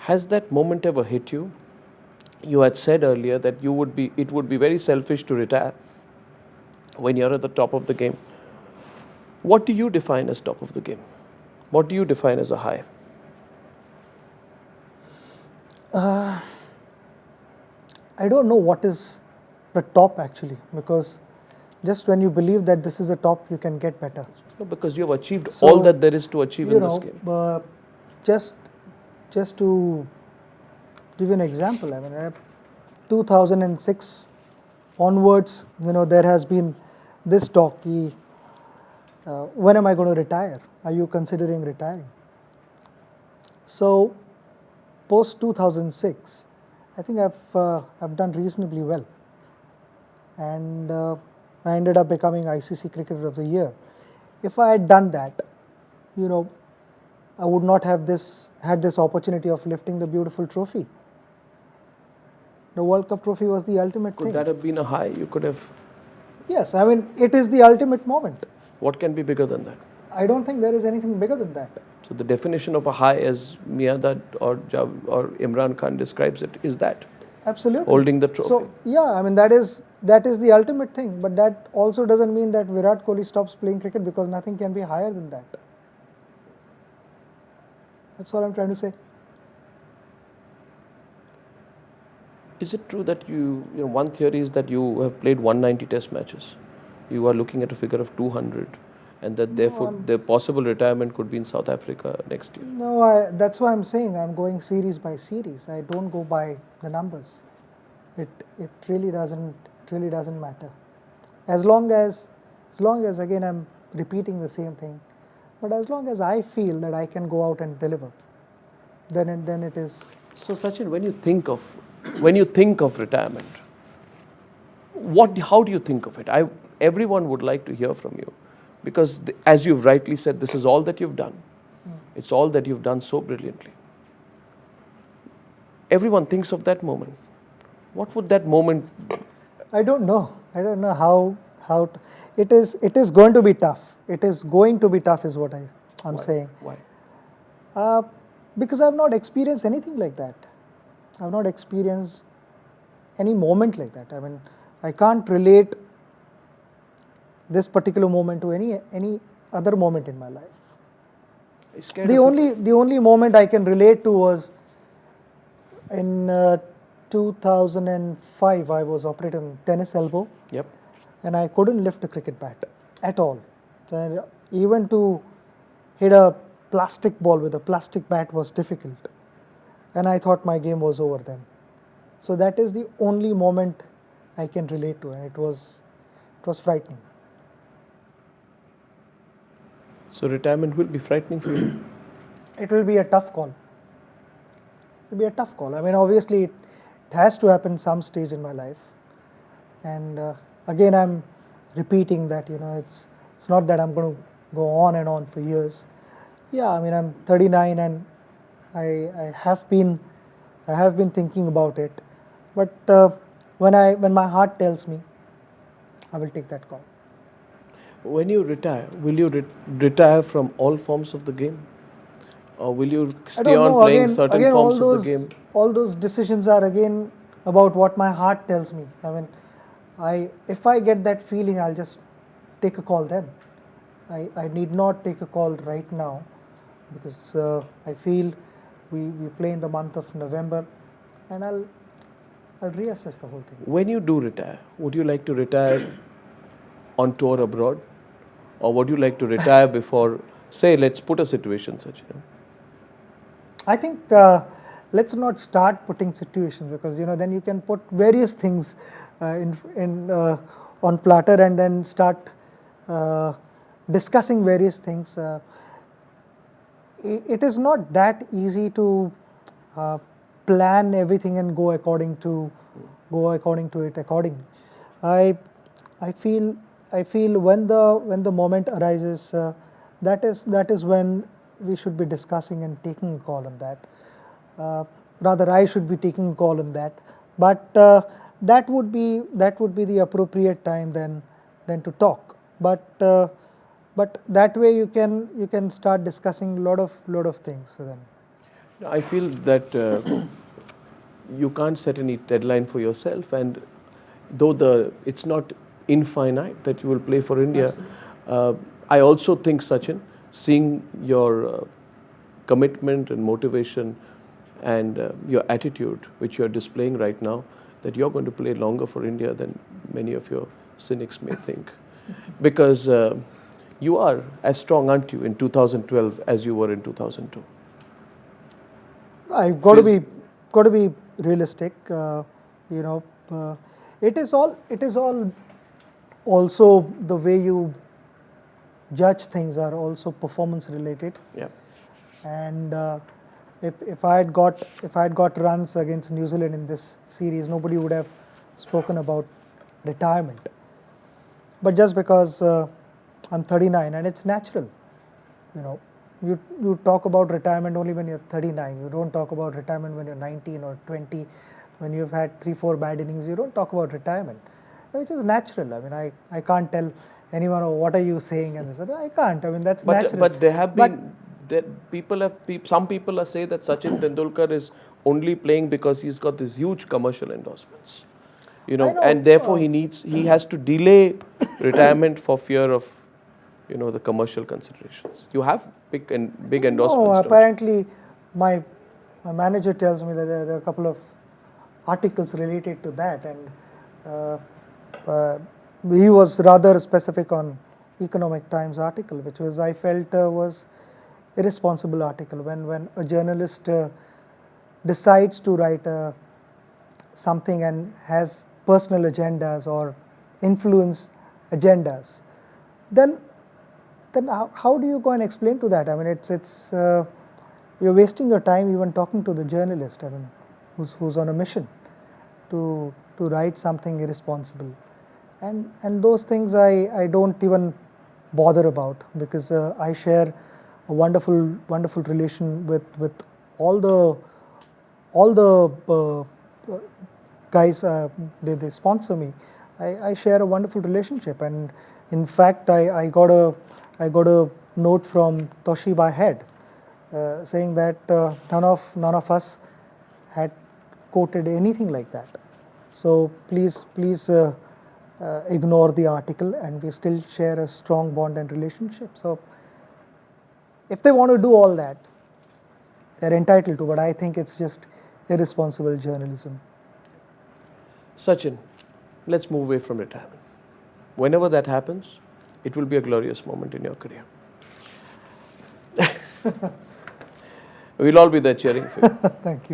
Has that moment ever hit you? You had said earlier that it would be very selfish to retire when you're at the top of the game. What do you define as top of the game? What do you define as a high? I don't know what is the top actually, because just when you believe that this is the top, you can get better. No, because you have achieved all that there is to achieve in this game. Just to give you an example, I mean, 2006 onwards, there has been this talk, when am I going to retire? Are you considering retiring? So, post 2006, I think I've done reasonably well, and I ended up becoming ICC Cricketer of the Year. If I had done that, I would not have had this opportunity of lifting the beautiful trophy. The World Cup trophy was the ultimate thing. Could that have been a high? You could have. Yes, I mean, it is the ultimate moment. What can be bigger than that? I don't think there is anything bigger than that. So the definition of a high, as Miyadad or Imran Khan describes it, is that absolutely holding the trophy. So yeah, I mean that is the ultimate thing. But that also doesn't mean that Virat Kohli stops playing cricket, because nothing can be higher than that. That's all I'm trying to say. Is it true that one theory is that you have played 190 test matches? You are looking at a figure of 200, and that therefore the possible retirement could be in South Africa next year. No, that's why I'm saying I'm going series by series. I don't go by the numbers. It really doesn't matter. As long as again I'm repeating the same thing, but as long as I feel that I can go out and deliver, then it is. So Sachin, when you think of retirement, how do you think of it? Everyone would like to hear from you, because as you've rightly said, this is all that you've done. It's all that you've done so brilliantly. Everyone thinks of that moment. What would that moment? I don't know how it is. It is going to be tough. It is going to be tough, is what I'm saying. Why? Because I've not experienced anything like that. I've not experienced any moment like that. I mean, I can't relate this particular moment to any other moment in my life. The only moment I can relate to was in 2005. I was operating tennis elbow. Yep. And I couldn't lift a cricket bat at all. So even to hit a plastic ball with a plastic bat was difficult. And I thought my game was over then. So that is the only moment I can relate to, and it was frightening. So retirement will be frightening for you? It will be a tough call. It will be a tough call. I mean, obviously it has to happen some stage in my life. And again, I'm repeating that, it's not that I'm going to go on and on for years. Yeah, I mean, I'm 39 and I have been thinking about it. But when my heart tells me, I will take that call. When you retire, will you retire from all forms of the game? Or will you stay on playing certain forms of the game? All those decisions are again about what my heart tells me. I mean, if I get that feeling, I'll just take a call then. I need not take a call right now, because I feel we play in the month of November, and I'll reassess the whole thing. When you do retire, would you like to retire on tour abroad? Or would you like to retire before, say, let's put a situation such? I think let's not start putting situations, because then you can put various things on platter and then start discussing various things. It is not that easy to plan everything and go according to it accordingly. I feel when the moment arises, that is when we should be discussing and taking a call on that. Rather, I should be taking a call on that. But that would be the appropriate time then to talk. But that way you can start discussing lot of things then. I feel that you can't set any deadline for yourself, and though it's not infinite that you will play for India, I also think, Sachin, seeing your commitment and motivation and your attitude, which you're displaying right now, that you're going to play longer for India than many of your cynics may think. Because you are as strong, aren't you, in 2012 as you were in 2002? I've got to be realistic. You know, it is all also the way you judge things are also performance related. Yeah. And if I had got runs against New Zealand in this series, nobody would have spoken about retirement. But just because I'm 39 and it's natural, you know, you talk about retirement only when you're 39. You don't talk about retirement when you're 19 or 20. When you've had 3-4 bad innings, you don't talk about retirement, which is natural. I mean, I can't tell anyone, oh, what are you saying, and this. I can't. I mean, that's natural. But there have been some people are say that Sachin Tendulkar is only playing because he's got these huge commercial endorsements, you know, I know, and therefore he has to delay retirement for fear of, you know, the commercial considerations. You have big endorsements. No, don't you? apparently, my manager tells me that there are a couple of articles related to that, and he was rather specific on Economic Times article, which was, I felt, was irresponsible article. When a journalist decides to write something and has personal agendas or influence agendas, then how do you go and explain to that? I mean, it's you're wasting your time even talking to the journalist. I mean, who's on a mission to write something irresponsible, and those things I don't even bother about, because I share a wonderful relation with all the guys. They sponsor me. I share a wonderful relationship, and in fact I got a note from Toshiba head saying that none of us had quoted anything like that. So please ignore the article, and we still share a strong bond and relationship. So if they want to do all that, they're entitled to, but I think it's just irresponsible journalism. Sachin, let's move away from retirement. Whenever that happens, it will be a glorious moment in your career. We'll all be there cheering for you. Thank you.